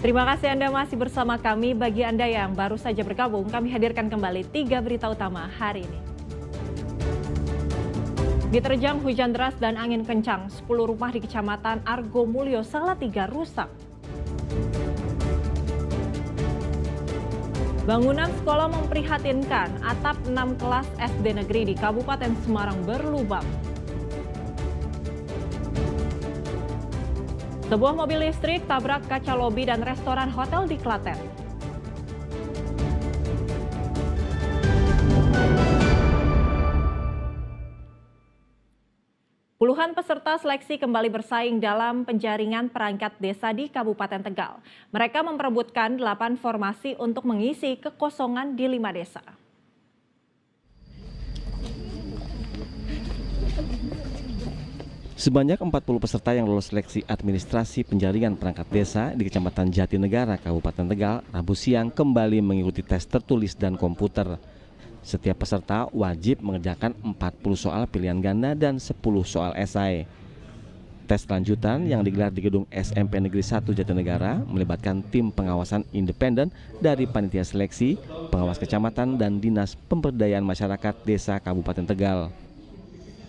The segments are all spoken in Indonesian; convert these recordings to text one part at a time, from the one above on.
Terima kasih Anda masih bersama kami. Bagi Anda yang baru saja bergabung, kami hadirkan kembali 3 berita utama hari ini. Diterjang hujan deras dan angin kencang, 10 rumah di Kecamatan Argomulyo Salatiga rusak. Bangunan sekolah memprihatinkan, atap 6 kelas SD negeri di Kabupaten Semarang berlubang. Sebuah mobil listrik tabrak kaca lobi dan restoran hotel di Klaten. Puluhan peserta seleksi kembali bersaing dalam penjaringan perangkat desa di Kabupaten Tegal. Mereka memperebutkan 8 formasi untuk mengisi kekosongan di 5 desa. Sebanyak 40 peserta yang lolos seleksi administrasi penjaringan perangkat desa di Kecamatan Jatinegara, Kabupaten Tegal, Rabu siang kembali mengikuti tes tertulis dan komputer. Setiap peserta wajib mengerjakan 40 soal pilihan ganda dan 10 soal esai. Tes lanjutan yang digelar di gedung SMP Negeri 1 Jatinegara melibatkan tim pengawasan independen dari panitia seleksi, pengawas kecamatan dan Dinas Pemberdayaan Masyarakat Desa Kabupaten Tegal.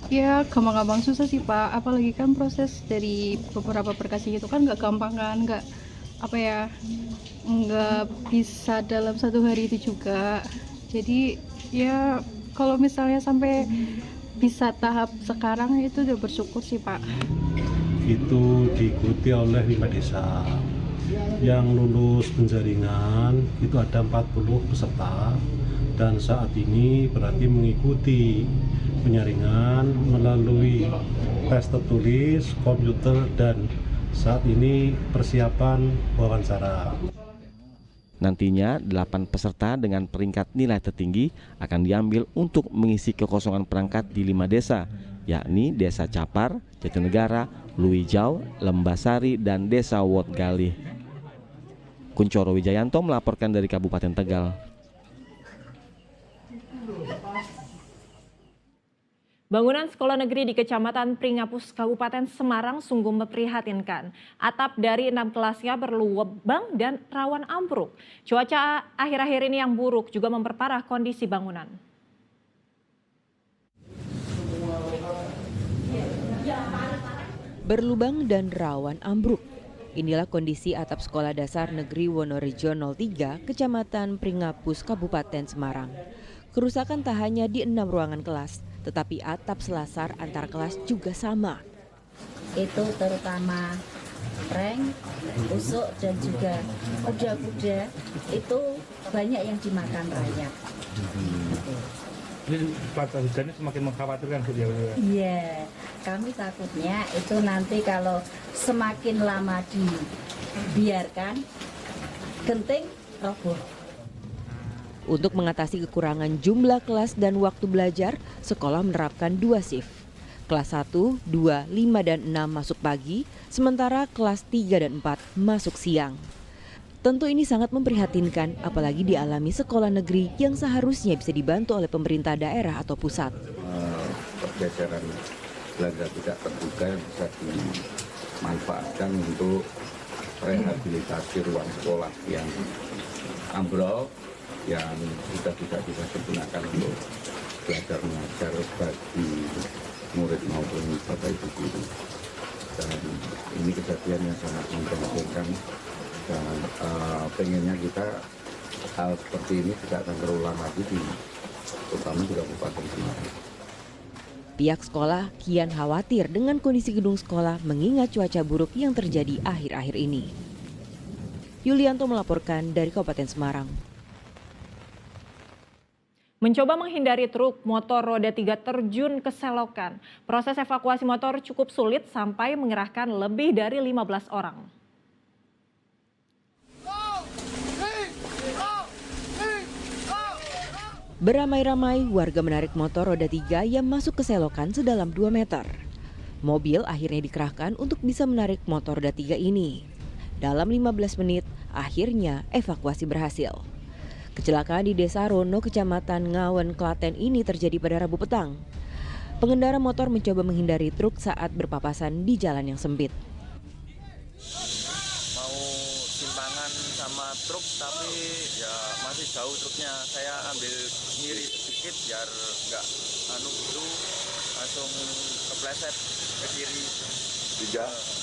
Ya gampang-gampang susah sih Pak, apalagi kan proses dari beberapa berkas itu kan nggak gampang kan, nggak bisa dalam 1 hari itu juga. Jadi ya kalau misalnya sampai bisa tahap sekarang itu udah bersyukur sih Pak. Itu diikuti oleh 5 desa yang lulus penjaringan, itu ada 40 peserta dan saat ini berarti mengikuti penyaringan melalui tes tertulis, komputer, dan saat ini persiapan wawancara. Nantinya 8 peserta dengan peringkat nilai tertinggi akan diambil untuk mengisi kekosongan perangkat di 5 desa, yakni Desa Capar, Jatinegara, Luwijau, Lembasari, dan Desa Wotgalih. Kuncoro Wijayanto melaporkan dari Kabupaten Tegal. Bangunan sekolah negeri di Kecamatan Pringapus, Kabupaten Semarang sungguh memprihatinkan. Atap dari 6 kelasnya berlubang dan rawan ambruk. Cuaca akhir-akhir ini yang buruk juga memperparah kondisi bangunan. Berlubang dan rawan ambruk. Inilah kondisi atap Sekolah Dasar Negeri Wonorejo 03, Kecamatan Pringapus, Kabupaten Semarang. Kerusakan tak hanya di 6 ruangan kelas, tetapi atap selasar antar kelas juga sama. Itu terutama prank, busuk, dan juga kuda-kuda itu banyak yang dimakan rayap. Ini cuaca hujannya semakin mengkhawatirkan Bu ya? Iya, kami takutnya itu nanti kalau semakin lama dibiarkan, genting roboh. Untuk mengatasi kekurangan jumlah kelas dan waktu belajar, sekolah menerapkan 2 shift. Kelas 1, 2, 5, dan 6 masuk pagi, sementara kelas 3 dan 4 masuk siang. Tentu ini sangat memprihatinkan, apalagi dialami sekolah negeri yang seharusnya bisa dibantu oleh pemerintah daerah atau pusat. Pergeseran belajar tidak terbuka yang bisa dimanfaatkan untuk rehabilitasi ruang sekolah yang ambrol, yang sudah tidak bisa digunakan untuk belajar mengajar bagi murid maupun bapak ibu guru. Dan ini kejadian yang sangat memprihatinkan dan pengennya kita hal seperti ini tidak akan terulang lagi terutama di Kabupaten Semarang. Pihak sekolah kian khawatir dengan kondisi gedung sekolah mengingat cuaca buruk yang terjadi akhir-akhir ini. Yulianto melaporkan dari Kabupaten Semarang. Mencoba menghindari truk motor roda 3 terjun ke selokan. Proses evakuasi motor cukup sulit sampai mengerahkan lebih dari 15 orang. Beramai-ramai warga menarik motor roda 3 yang masuk ke selokan sedalam 2 meter. Mobil akhirnya dikerahkan untuk bisa menarik motor roda 3 ini. Dalam 15 menit, akhirnya evakuasi berhasil. Kecelakaan di Desa Rono, Kecamatan Ngawen, Klaten ini terjadi pada Rabu petang. Pengendara motor mencoba menghindari truk saat berpapasan di jalan yang sempit. Mau simpangan jauh truknya, saya ambil kiri sedikit biar nggak gitu, langsung kepleset ke kiri.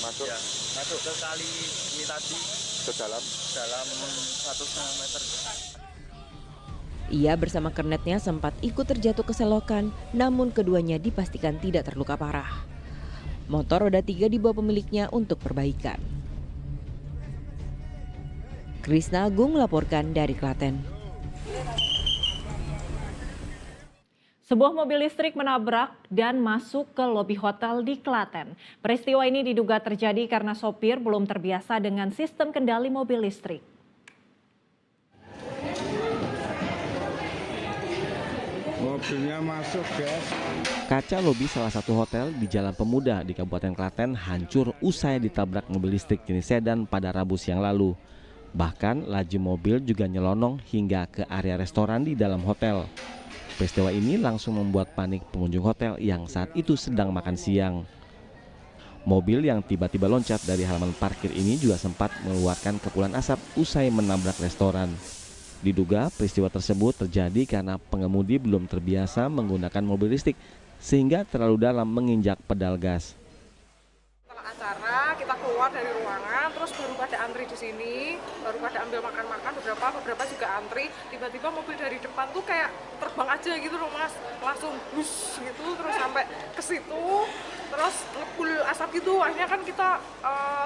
Masuk? Ya, masuk ke kali ini tadi. Ke dalam 1,5 meter. Ia bersama kernetnya sempat ikut terjatuh ke selokan, namun keduanya dipastikan tidak terluka parah. Motor roda 3 dibawa pemiliknya untuk perbaikan. Krisna Agung melaporkan dari Klaten. Sebuah mobil listrik menabrak dan masuk ke lobi hotel di Klaten. Peristiwa ini diduga terjadi karena sopir belum terbiasa dengan sistem kendali mobil listrik. Mobilnya masuk, guys. Kaca lobi salah satu hotel di Jalan Pemuda di Kabupaten Klaten hancur usai ditabrak mobil listrik jenis sedan pada Rabu siang lalu. Bahkan laju mobil juga nyelonong hingga ke area restoran di dalam hotel. Peristiwa ini langsung membuat panik pengunjung hotel yang saat itu sedang makan siang. Mobil yang tiba-tiba loncat dari halaman parkir ini juga sempat mengeluarkan kepulan asap usai menabrak restoran. Diduga peristiwa tersebut terjadi karena pengemudi belum terbiasa menggunakan mobil listrik sehingga terlalu dalam menginjak pedal gas. Setelah acara kita keluar dari ruangan, terus baru pada antri di sini, baru pada ambil makan-makan, beberapa juga antri. Tiba-tiba mobil dari depan tuh kayak terbang aja gitu loh mas, langsung bus gitu, terus sampai ke situ, terus ngepul asap gitu. Akhirnya kan kita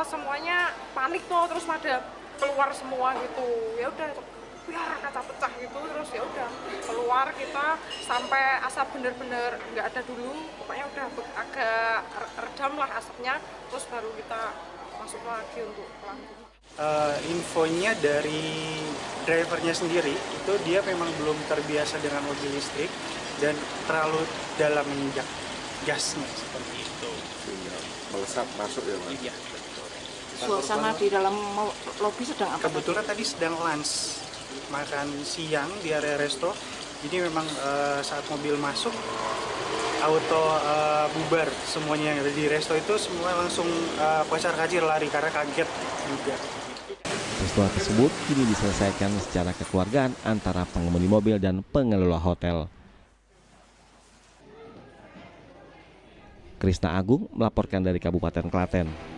semuanya panik tuh, terus pada keluar semua gitu. Ya udah, biar kaca pecah gitu, terus ya udah keluar kita sampai asap bener-bener nggak ada dulu, pokoknya udah agak redam lah asapnya, terus baru kita masuk lagi untuk pelaku. Infonya dari drivernya sendiri itu dia memang belum terbiasa dengan mobil listrik dan terlalu dalam menginjak gasnya seperti itu. Melesat masuk ya mas? Iya. Suasana di dalam lobi sedang apa? Kebetulan tadi sedang lunch, makan siang di area resto. Jadi memang saat mobil masuk auto bubar semuanya yang ada di resto itu, semua langsung kocar kacir lari karena kaget juga. Peristiwa tersebut kini diselesaikan secara kekeluargaan antara pengemudi mobil dan pengelola hotel. Krisna Agung melaporkan dari Kabupaten Klaten.